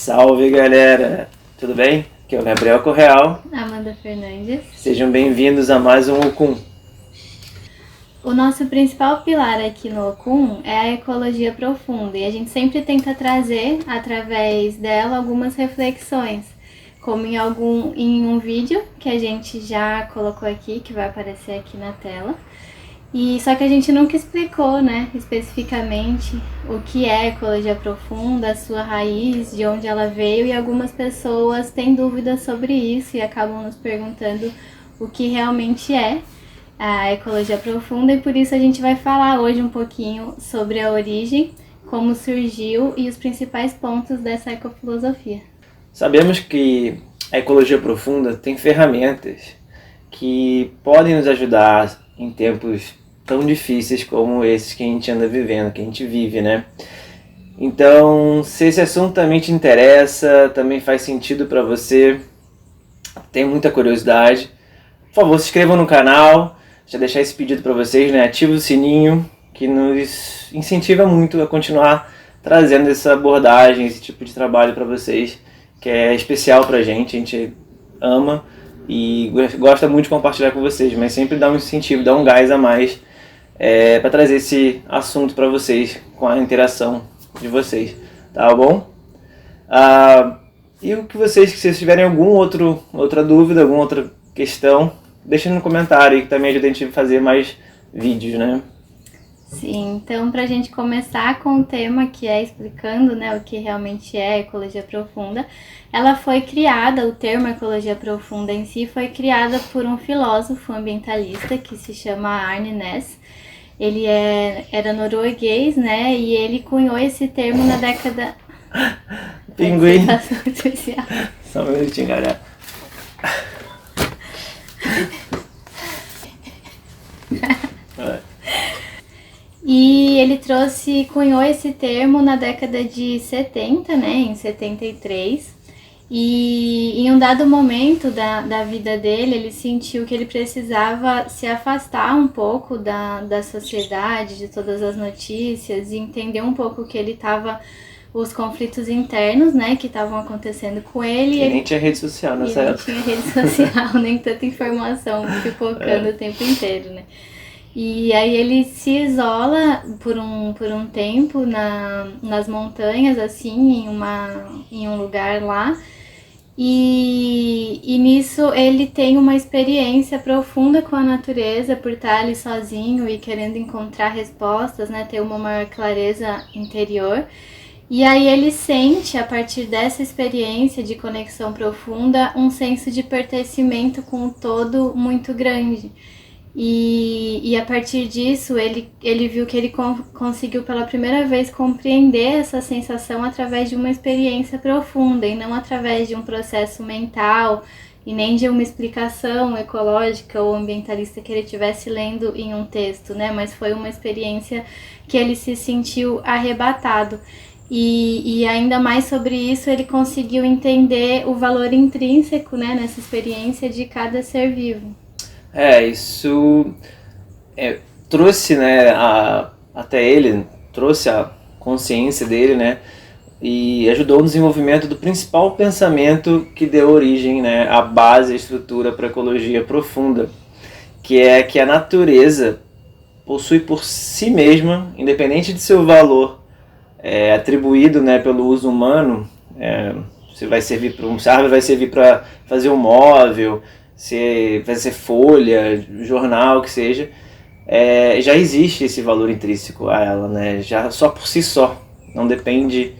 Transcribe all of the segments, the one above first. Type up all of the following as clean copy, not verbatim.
Salve, galera! Tudo bem? Aqui é o Gabriel Correal. Amanda Fernandes. Sejam bem-vindos a mais um Okun. O nosso principal pilar aqui no Okun é a ecologia profunda e a gente sempre tenta trazer, através dela, algumas reflexões, como em um vídeo que a gente já colocou aqui, que vai aparecer aqui na tela. Só que a gente nunca explicou, especificamente o que é ecologia profunda, a sua raiz, de onde ela veio, e algumas pessoas têm dúvidas sobre isso e acabam nos perguntando o que realmente é a ecologia profunda, e por isso a gente vai falar hoje um pouquinho sobre a origem, como surgiu e os principais pontos dessa ecofilosofia. Sabemos que a ecologia profunda tem ferramentas que podem nos ajudar em tempos tão difíceis como esses que a gente anda vivendo, que a gente vive, né? Então, se esse assunto também te interessa, também faz sentido para você, tem muita curiosidade, por favor, se inscrevam no canal, já deixar esse pedido para vocês, né? Ative o sininho, que nos incentiva muito a continuar trazendo essa abordagem, esse tipo de trabalho para vocês, que é especial pra gente, a gente ama e gosta muito de compartilhar com vocês, mas sempre dá um incentivo, dá um gás a mais para trazer esse assunto para vocês, com a interação de vocês, tá bom? E o que vocês, se vocês tiverem outra dúvida, alguma outra questão, deixem no comentário aí, que também ajuda a gente a fazer mais vídeos, né? Sim, então para a gente começar com o tema que é explicando, o que realmente é ecologia profunda, ela foi criada, o termo ecologia profunda em si foi criada por um filósofo ambientalista que se chama Arne Næss. Ele era norueguês, e ele cunhou esse termo na década... Pinguim! Só um minutinho, galera. E ele cunhou esse termo na década de 70, em 73. E em um dado momento da vida dele, ele sentiu que ele precisava se afastar um pouco da sociedade, de todas as notícias, e entender um pouco os conflitos internos, que estavam acontecendo com ele. Nem tinha rede social nessa época. Não tinha rede social, nem tanta informação pipocando o tempo inteiro, E aí ele se isola por um tempo nas montanhas, assim, em um lugar lá. E nisso ele tem uma experiência profunda com a natureza, por estar ali sozinho e querendo encontrar respostas, ter uma maior clareza interior. E aí ele sente, a partir dessa experiência de conexão profunda, um senso de pertencimento com o todo muito grande. E a partir disso, ele viu que ele conseguiu pela primeira vez compreender essa sensação através de uma experiência profunda e não através de um processo mental e nem de uma explicação ecológica ou ambientalista que ele estivesse lendo em um texto, mas foi uma experiência que ele se sentiu arrebatado. E ainda mais sobre isso, ele conseguiu entender o valor intrínseco, nessa experiência de cada ser vivo. Isso trouxe, até ele, trouxe a consciência dele, e ajudou no desenvolvimento do principal pensamento que deu origem, à base, a estrutura para a ecologia profunda, que é que a natureza possui por si mesma, independente de seu valor atribuído, pelo uso humano, se vai servir para se a árvore vai servir para fazer um móvel, se vai ser folha, jornal, que seja, já existe esse valor intrínseco a ela, já só por si só, não depende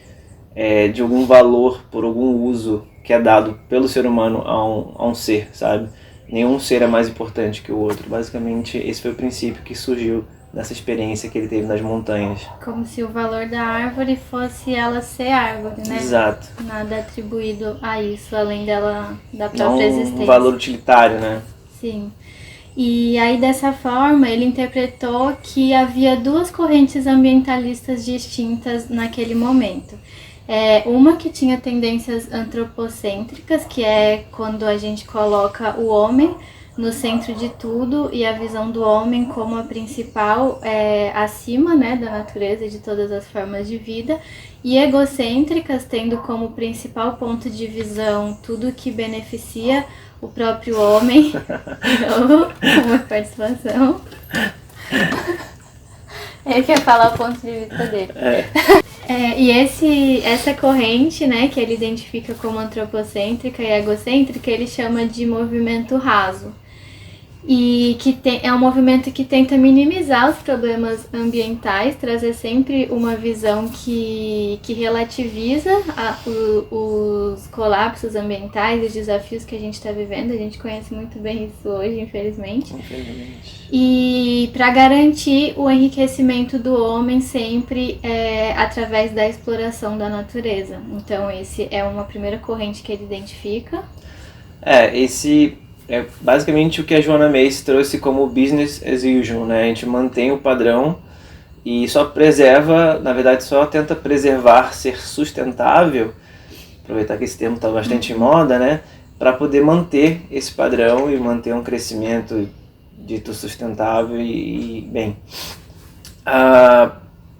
de algum valor por algum uso que é dado pelo ser humano a um ser, sabe? Nenhum ser é mais importante que o outro. Basicamente, esse foi o princípio que surgiu dessa experiência que ele teve nas montanhas. Como se o valor da árvore fosse ela ser árvore, Exato. Nada atribuído a isso, além da própria existência. Um valor utilitário, Sim. E aí, dessa forma, ele interpretou que havia duas correntes ambientalistas distintas naquele momento. Uma que tinha tendências antropocêntricas, que é quando a gente coloca o homem no centro de tudo e a visão do homem como a principal, acima, né, da natureza e de todas as formas de vida, e egocêntricas, tendo como principal ponto de visão tudo que beneficia o próprio homem. De novo, uma participação. Ele quer falar o ponto de vista dele. E essa corrente, né, que ele identifica como antropocêntrica e egocêntrica, ele chama de movimento raso. E é um movimento que tenta minimizar os problemas ambientais, trazer sempre uma visão que relativiza os colapsos ambientais e os desafios que a gente está vivendo. A gente conhece muito bem isso hoje, infelizmente. E para garantir o enriquecimento do homem sempre através da exploração da natureza. Então, esse é uma primeira corrente que ele identifica. Esse é basicamente o que a Joanna Macy trouxe como business as usual, né? A gente mantém o padrão e só preserva, na verdade só tenta preservar, ser sustentável, aproveitar que esse termo está bastante em moda, né? Para poder manter esse padrão e manter um crescimento dito sustentável e bem.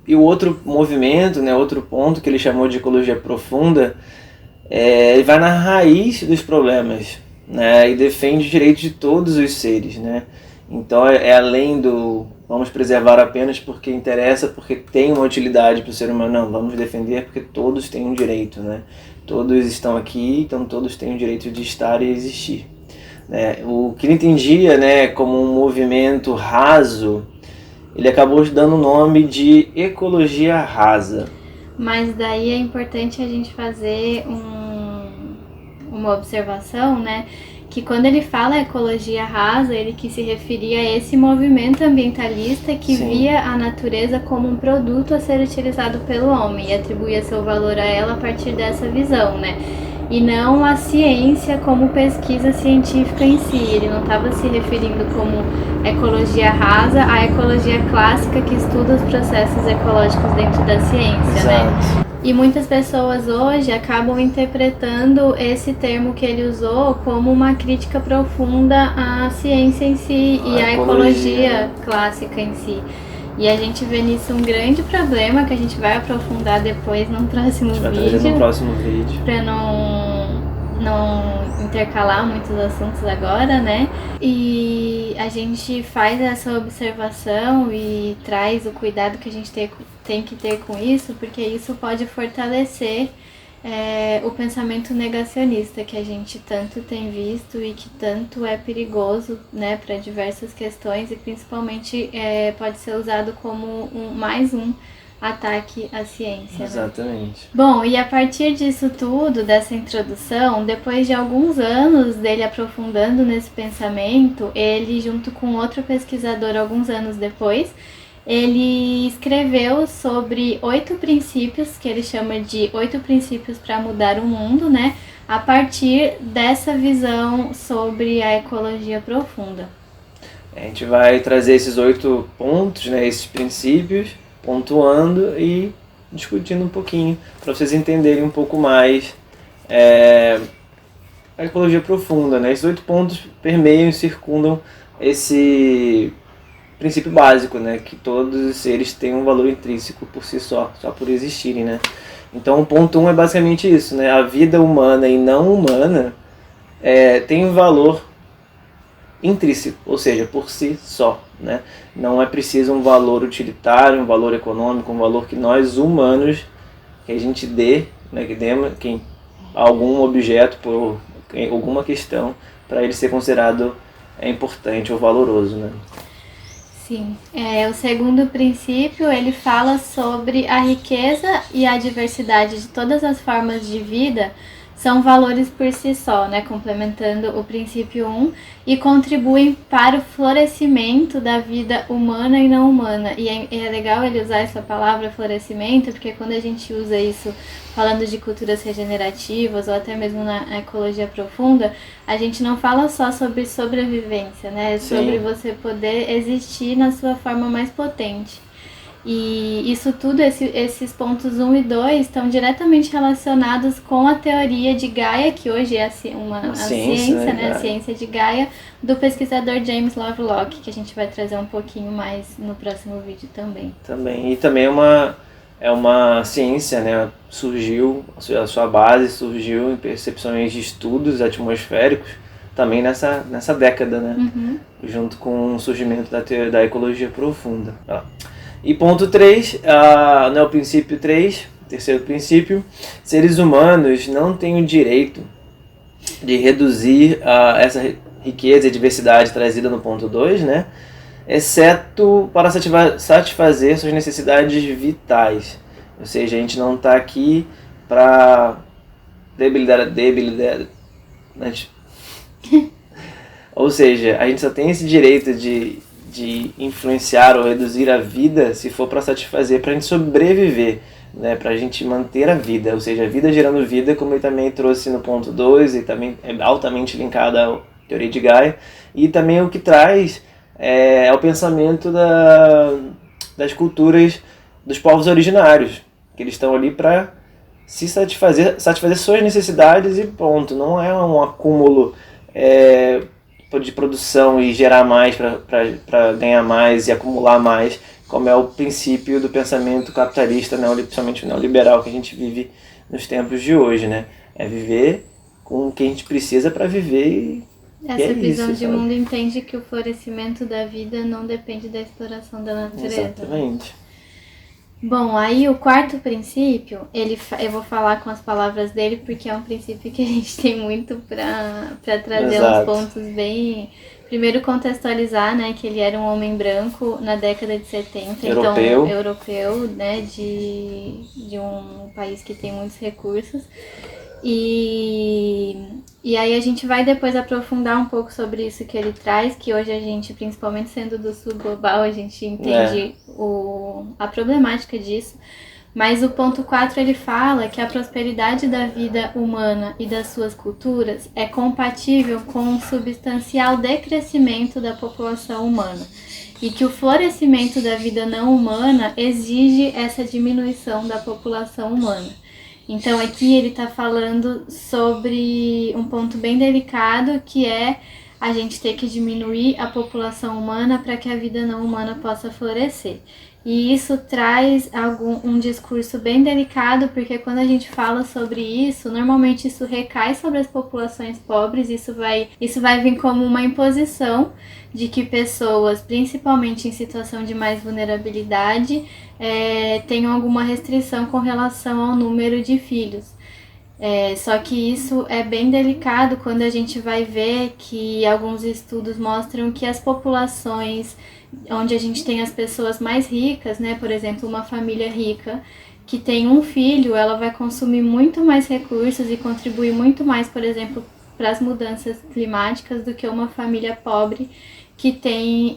E o outro movimento, né, outro ponto que ele chamou de ecologia profunda, ele vai na raiz dos problemas, né, e defende o direito de todos os seres, né? Então além do vamos preservar apenas porque interessa, porque tem uma utilidade para o ser humano, não, vamos defender porque todos têm um direito, né? Todos estão aqui, então todos têm o direito de estar e existir. O que ele entendia, né, como um movimento raso, ele acabou dando o nome de ecologia rasa. Mas daí é importante a gente fazer uma observação, né? Que quando ele fala ecologia rasa, ele quis se referir a esse movimento ambientalista que via a natureza como um produto a ser utilizado pelo homem e atribuía seu valor a ela a partir dessa visão, né? E não a ciência como pesquisa científica em si. Ele não estava se referindo como ecologia rasa à ecologia clássica que estuda os processos ecológicos dentro da ciência, né? E muitas pessoas hoje acabam interpretando esse termo que ele usou como uma crítica profunda à ciência em si e à ecologia clássica em si. E a gente vê nisso um grande problema que a gente vai aprofundar depois num próximo vídeo. Para não intercalar muitos assuntos agora, né? E a gente faz essa observação e traz o cuidado que a gente tem que ter com isso, porque isso pode fortalecer o pensamento negacionista que a gente tanto tem visto e que tanto é perigoso, né, para diversas questões e principalmente pode ser usado como mais um ataque à ciência. Exatamente. Né? Bom, e a partir disso tudo, dessa introdução, depois de alguns anos dele aprofundando nesse pensamento, ele, junto com outro pesquisador, alguns anos depois, ele escreveu sobre 8 princípios, que ele chama de 8 princípios para mudar o mundo, né? A partir dessa visão sobre a ecologia profunda. A gente vai trazer esses 8 pontos, né, esses princípios, pontuando e discutindo um pouquinho, para vocês entenderem um pouco mais a ecologia profunda, né? Esses 8 pontos permeiam e circundam esse princípio básico, né? Que todos os seres têm um valor intrínseco por si só por existirem, né? Então o ponto 1 é basicamente isso, né? A vida humana e não humana tem um valor intrínseco, ou seja, por si só, né? Não é preciso um valor utilitário, um valor econômico, um valor que nós humanos, que a gente dê, né, que demos algum objeto por alguma questão para ele ser considerado importante ou valoroso, né? Sim. O segundo princípio, ele fala sobre a riqueza e a diversidade de todas as formas de vida são valores por si só, né, complementando o princípio 1 e contribuem para o florescimento da vida humana e não humana. E é legal ele usar essa palavra florescimento, porque quando a gente usa isso falando de culturas regenerativas ou até mesmo na ecologia profunda, a gente não fala só sobre sobrevivência, né? É sobre você poder existir na sua forma mais potente. E isso tudo, esses pontos 1 e 2, estão diretamente relacionados com a teoria de Gaia, que hoje é a ciência, né? A ciência de Gaia, do pesquisador James Lovelock, que a gente vai trazer um pouquinho mais no próximo vídeo também. E também é uma ciência, né? Surgiu, a sua base surgiu em percepções de estudos atmosféricos, também nessa década, né? Junto com o surgimento da ecologia profunda. E ponto 3, no princípio 3, terceiro princípio, seres humanos não têm o direito de reduzir essa riqueza e diversidade trazida no ponto 2, né? Exceto para satisfazer suas necessidades vitais. Ou seja, a gente não está aqui para debilitar. Ou seja, a gente só tem esse direito de influenciar ou reduzir a vida se for para satisfazer, para a gente sobreviver, né? Para a gente manter a vida. Ou seja, a vida gerando vida, como ele também trouxe no ponto 2, e também é altamente linkada à teoria de Gaia. E também o que traz é o pensamento das culturas dos povos originários, que eles estão ali para satisfazer suas necessidades e ponto. Não é um acúmulo de produção e gerar mais para ganhar mais e acumular mais, como é o princípio do pensamento capitalista, principalmente neoliberal, que a gente vive nos tempos de hoje, né? É viver com o que a gente precisa para viver. Essa visão de mundo entende que o florescimento da vida não depende da exploração da natureza. Exatamente. Bom, aí o quarto princípio, eu vou falar com as palavras dele, porque é um princípio que a gente tem muito para trazer uns pontos bem... Primeiro contextualizar, né, que ele era um homem branco na década de 70, europeu, né, de um país que tem muitos recursos. E aí a gente vai depois aprofundar um pouco sobre isso que ele traz, que hoje a gente, principalmente sendo do sul global, a gente entende a problemática disso. Mas o ponto 4 ele fala que a prosperidade da vida humana e das suas culturas é compatível com um substancial decrescimento da população humana. E que o florescimento da vida não humana exige essa diminuição da população humana. Então aqui ele está falando sobre um ponto bem delicado, que é a gente ter que diminuir a população humana para que a vida não humana possa florescer. E isso traz um discurso bem delicado, porque quando a gente fala sobre isso, normalmente isso recai sobre as populações pobres, isso vai vir como uma imposição de que pessoas, principalmente em situação de mais vulnerabilidade, tenham alguma restrição com relação ao número de filhos. Só que isso é bem delicado quando a gente vai ver que alguns estudos mostram que as populações onde a gente tem as pessoas mais ricas, né, por exemplo, uma família rica que tem um filho, ela vai consumir muito mais recursos e contribuir muito mais, por exemplo, para as mudanças climáticas do que uma família pobre que tem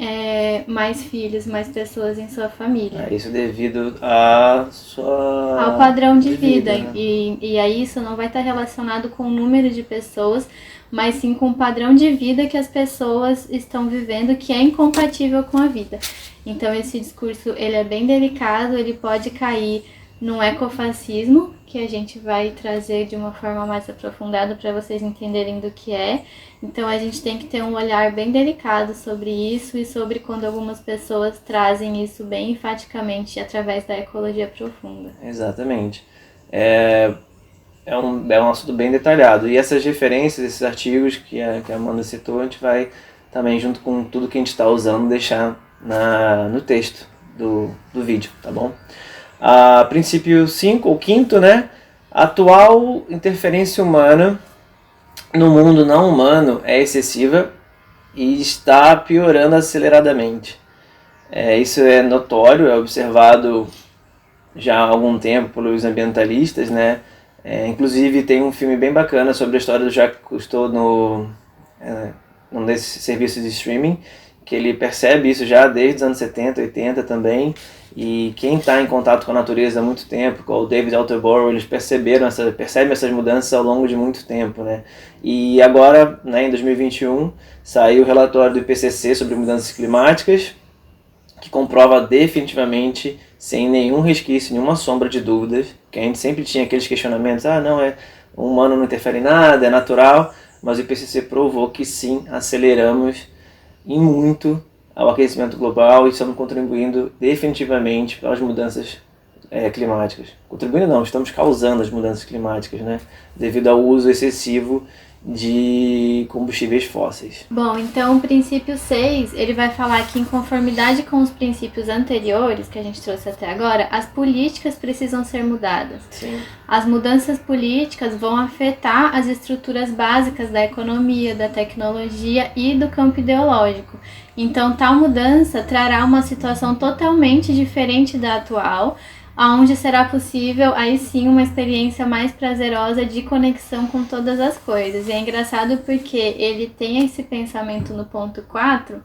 mais filhos, mais pessoas em sua família. Isso devido ao padrão de vida. Né? E aí isso não vai estar relacionado com o número de pessoas, mas sim com o padrão de vida que as pessoas estão vivendo, que é incompatível com a vida. Então esse discurso ele é bem delicado, ele pode cair num ecofascismo, que a gente vai trazer de uma forma mais aprofundada para vocês entenderem do que é. Então a gente tem que ter um olhar bem delicado sobre isso e sobre quando algumas pessoas trazem isso bem enfaticamente através da ecologia profunda. Exatamente. É um assunto bem detalhado. E essas referências, esses artigos que a Amanda citou, a gente vai também, junto com tudo que a gente está usando, deixar no texto do vídeo, tá bom? Princípio 5, ou quinto, né? A atual interferência humana no mundo não humano é excessiva e está piorando aceleradamente. Isso é notório, é observado já há algum tempo pelos ambientalistas, né? Inclusive tem um filme bem bacana sobre a história do Jacques Cousteau num desses serviços de streaming, que ele percebe isso já desde os anos 70, 80 também, e quem está em contato com a natureza há muito tempo, com o David Attenborough, eles percebem essas mudanças ao longo de muito tempo, né? E agora, né, em 2021, saiu o relatório do IPCC sobre mudanças climáticas, que comprova definitivamente, sem nenhum resquício, nenhuma sombra de dúvidas, que a gente sempre tinha aqueles questionamentos, não, o humano não interfere em nada, é natural, mas o IPCC provou que sim, aceleramos em muito ao aquecimento global e estamos contribuindo definitivamente para as mudanças climáticas. Contribuindo não, estamos causando as mudanças climáticas, né? Devido ao uso excessivo de combustíveis fósseis. Bom, então o princípio 6, ele vai falar que em conformidade com os princípios anteriores que a gente trouxe até agora, as políticas precisam ser mudadas. Sim. As mudanças políticas vão afetar as estruturas básicas da economia, da tecnologia e do campo ideológico. Então, tal mudança trará uma situação totalmente diferente da atual, onde será possível, aí sim, uma experiência mais prazerosa de conexão com todas as coisas. E é engraçado porque ele tem esse pensamento no ponto 4,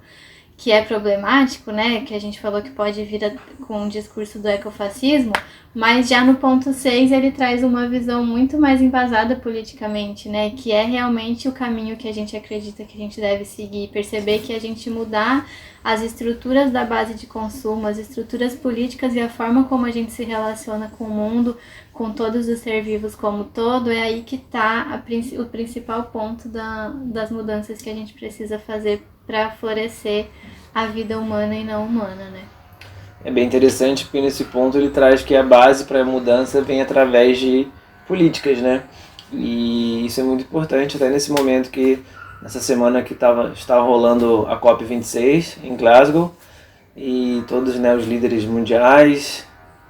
que é problemático, né, que a gente falou que pode vir com o discurso do ecofascismo, mas já no ponto 6 ele traz uma visão muito mais embasada politicamente, né, que é realmente o caminho que a gente acredita que a gente deve seguir, perceber que a gente mudar as estruturas da base de consumo, as estruturas políticas e a forma como a gente se relaciona com o mundo, com todos os seres vivos como todo, é aí que está o principal ponto das mudanças que a gente precisa fazer para florescer a vida humana e não humana, né? É bem interessante porque nesse ponto ele traz que a base para a mudança vem através de políticas, né? E isso é muito importante até nesse momento que nessa semana que está rolando a COP26 em Glasgow e todos, né, os líderes mundiais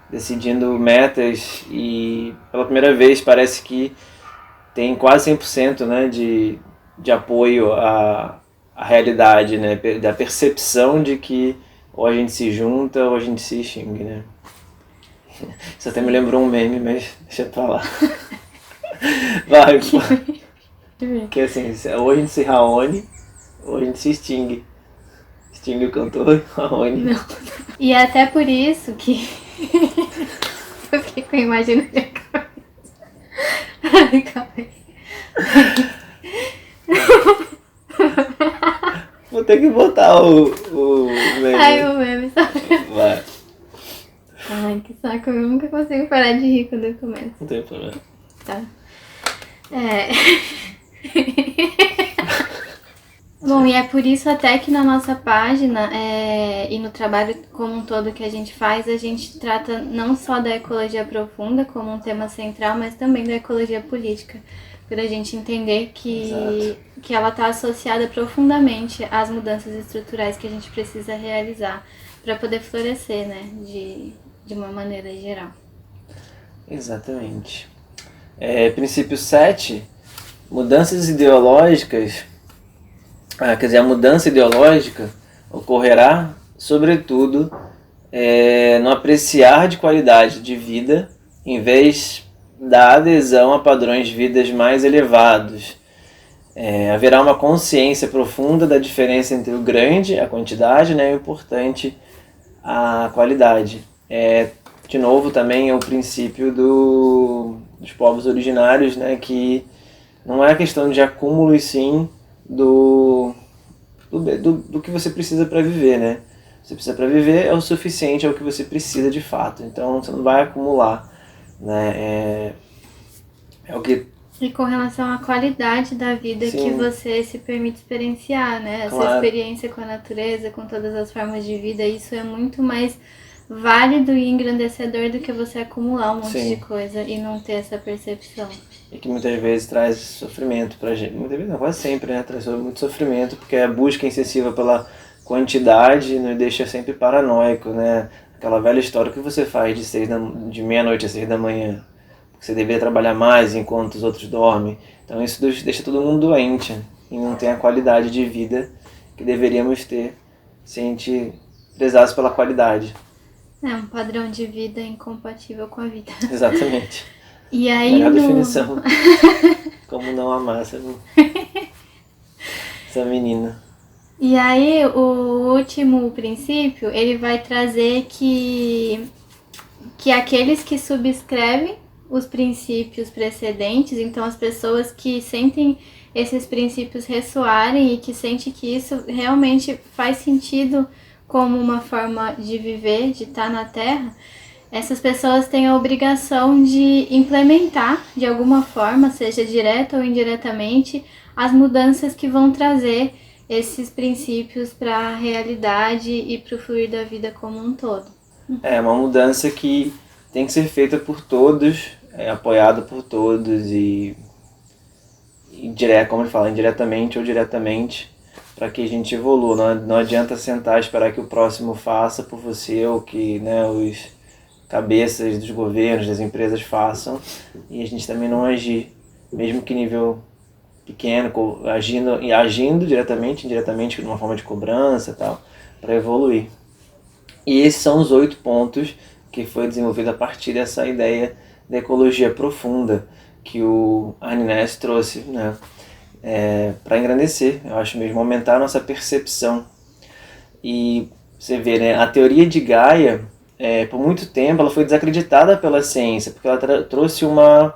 decidindo metas e pela primeira vez parece que tem quase 100%, né, de apoio à realidade, né, da percepção de que ou a gente se junta ou a gente se extingue, né? Isso até me lembrou um meme, mas deixa pra lá. Vai, que assim, ou a gente se reúne ou a gente se extingue. Extingue o cantor, reúne. Não. E é até por isso que eu fico imaginando a cabeça. Ai, calma aí. Vou ter que botar o meme. Ai, o meme, só. Vai. Ai, que saco, eu nunca consigo parar de rir quando eu começo. Não tem problema. Tá. Bom, e é por isso até que na nossa página e no trabalho como um todo que a gente faz, a gente trata não só da ecologia profunda como um tema central, mas também da ecologia política, para a gente entender que ela está associada profundamente às mudanças estruturais que a gente precisa realizar para poder florescer, né, de uma maneira geral. Exatamente. Princípio 7, mudanças ideológicas, quer dizer, a mudança ideológica ocorrerá, sobretudo, no apreciar de qualidade de vida, em vez da adesão a padrões de vidas mais elevados. Haverá uma consciência profunda da diferença entre o grande, a quantidade, né, e o importante, a qualidade. De novo, também é o princípio dos povos originários, né, que não é questão de acúmulo, e sim do que você precisa para viver, né? Você precisa para viver é o suficiente, é o que você precisa de fato. Então você não vai acumular, né? É o que... E com relação à qualidade da vida Sim. que você se permite experienciar, né? Essa Claro. experiência com a natureza, com todas as formas de vida, isso é muito mais válido e engrandecedor do que você acumular um monte Sim. de coisa e não ter essa percepção. E que muitas vezes traz sofrimento pra gente. Muitas vezes não, quase sempre, né? Traz muito sofrimento, porque a busca excessiva pela quantidade nos deixa sempre paranoico, né? Aquela velha história, o que você faz de meia-noite a 6 da manhã? Porque você deveria trabalhar mais enquanto os outros dormem. Então isso deixa todo mundo doente e não tem a qualidade de vida que deveríamos ter se a gente prezasse pela qualidade. É um padrão de vida incompatível com a vida. Exatamente. E aí Melhor definição. Como não amar essa menina. E aí, o último princípio, ele vai trazer que aqueles que subscrevem os princípios precedentes, então as pessoas que sentem esses princípios ressoarem e que sentem que isso realmente faz sentido como uma forma de viver, de estar na Terra, essas pessoas têm a obrigação de implementar, de alguma forma, seja direta ou indiretamente, as mudanças que vão trazer esses princípios para a realidade e para o fluir da vida como um todo. É uma mudança que tem que ser feita por todos, apoiada por todos como ele fala, indiretamente ou diretamente, para que a gente evolua. Não adianta sentar e esperar que o próximo faça por você ou que, né, os cabeças dos governos, das empresas façam, e a gente também não agir, mesmo que nível pequeno, agindo diretamente, indiretamente, de uma forma de cobrança e tal, para evoluir. E esses são os 8 pontos que foi desenvolvido a partir dessa ideia da ecologia profunda que o Arne Naess trouxe, né, para engrandecer, eu acho mesmo, aumentar a nossa percepção. E você vê, né, a teoria de Gaia, por muito tempo, ela foi desacreditada pela ciência, porque ela trouxe uma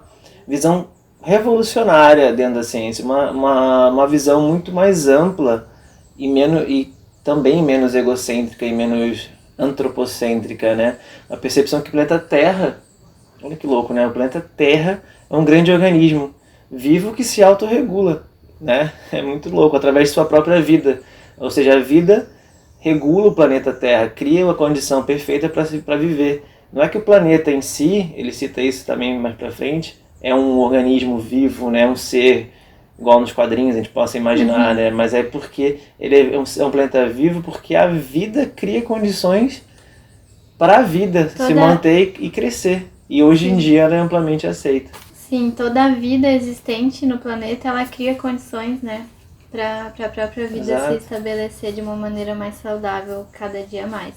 visão revolucionária dentro da ciência, uma visão muito mais ampla e também menos egocêntrica e menos antropocêntrica, né? A percepção que o planeta Terra, olha que louco, né? O planeta Terra é um grande organismo vivo que se autorregula, né? É muito louco, através de sua própria vida. Ou seja, a vida regula o planeta Terra, cria uma condição perfeita para viver. Não é que o planeta em si, ele cita isso também mais para frente, é um organismo vivo, né? Um ser igual nos quadrinhos a gente possa imaginar, né? Mas é porque ele é um planeta vivo porque a vida cria condições para a vida se manter e crescer. E hoje em dia ela é amplamente aceita. Sim, toda a vida existente no planeta, ela cria condições, né, para a própria vida se estabelecer de uma maneira mais saudável cada dia mais.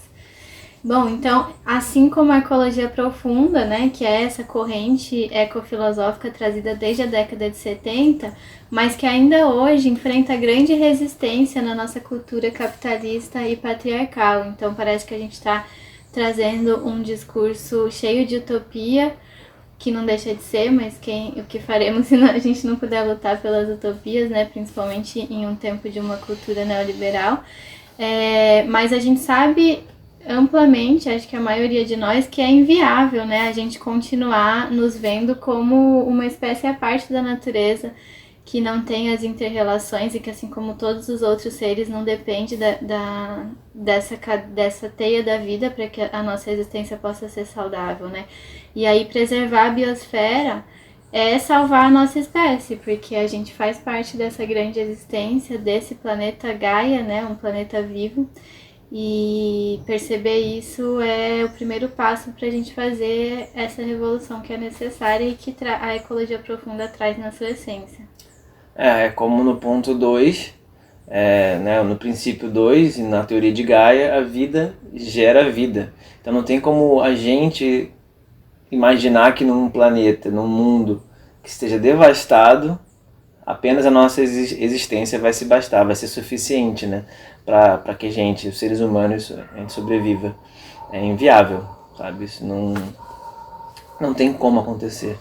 Bom, então, assim como a ecologia profunda, né, que é essa corrente ecofilosófica trazida desde a década de 70, mas que ainda hoje enfrenta grande resistência na nossa cultura capitalista e patriarcal. Então, parece que a gente está trazendo um discurso cheio de utopia, que não deixa de ser, mas o que faremos se a gente não puder lutar pelas utopias, né, principalmente em um tempo de uma cultura neoliberal. Mas a gente sabe amplamente, acho que a maioria de nós, que é inviável, né, a gente continuar nos vendo como uma espécie à parte da natureza, que não tem as inter-relações e que, assim como todos os outros seres, não depende dessa teia da vida para que a nossa existência possa ser saudável, né? E aí preservar a biosfera é salvar a nossa espécie, porque a gente faz parte dessa grande existência, desse planeta Gaia, né, um planeta vivo, e perceber isso é o primeiro passo para a gente fazer essa revolução que é necessária e que a ecologia profunda traz na sua essência. Como no ponto 2, né, no princípio 2 e na teoria de Gaia, a vida gera vida. Então não tem como a gente imaginar que num planeta, num mundo que esteja devastado, apenas a nossa existência vai se bastar, vai ser suficiente, né, para que a gente, os seres humanos, a gente sobreviva. É inviável, sabe? Isso não tem como acontecer.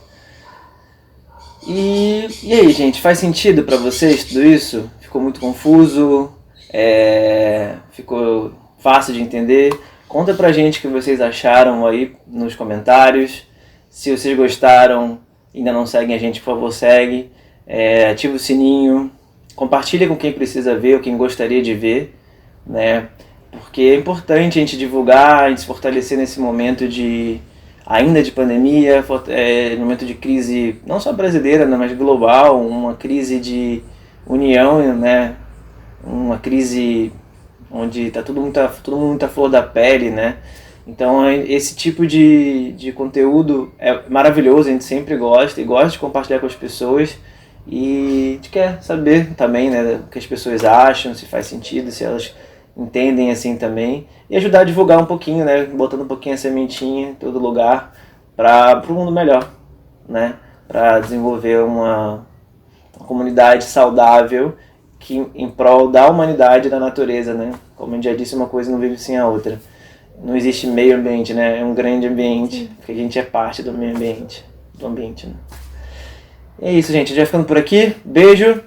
E aí, gente, faz sentido para vocês tudo isso? Ficou muito confuso? Ficou fácil de entender? Conta pra gente o que vocês acharam aí nos comentários. Se vocês gostaram, ainda não seguem a gente, por favor, segue. Ativa o sininho. Compartilha com quem precisa ver ou quem gostaria de ver, né? Porque é importante a gente divulgar, a gente se fortalecer nesse momento ainda de pandemia, no momento de crise, não só brasileira, né, mas global, uma crise de união, né, uma crise onde está todo mundo muito à flor da pele, né, então esse tipo de conteúdo é maravilhoso, a gente sempre gosta e gosta de compartilhar com as pessoas e a gente quer saber também, né, o que as pessoas acham, se faz sentido, se elas entendem assim também, e ajudar a divulgar um pouquinho, né, botando um pouquinho a sementinha em todo lugar para o mundo melhor, né, para desenvolver uma comunidade saudável que em prol da humanidade e da natureza, né, como a gente já disse, uma coisa não vive sem a outra, não existe meio ambiente, né, é um grande ambiente, porque a gente é parte do meio ambiente, né. E é isso, gente, a gente vai ficando por aqui, beijo,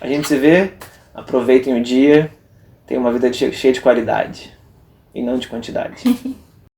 a gente se vê, aproveitem o dia, tenham uma vida cheia de qualidade. e não de quantidade.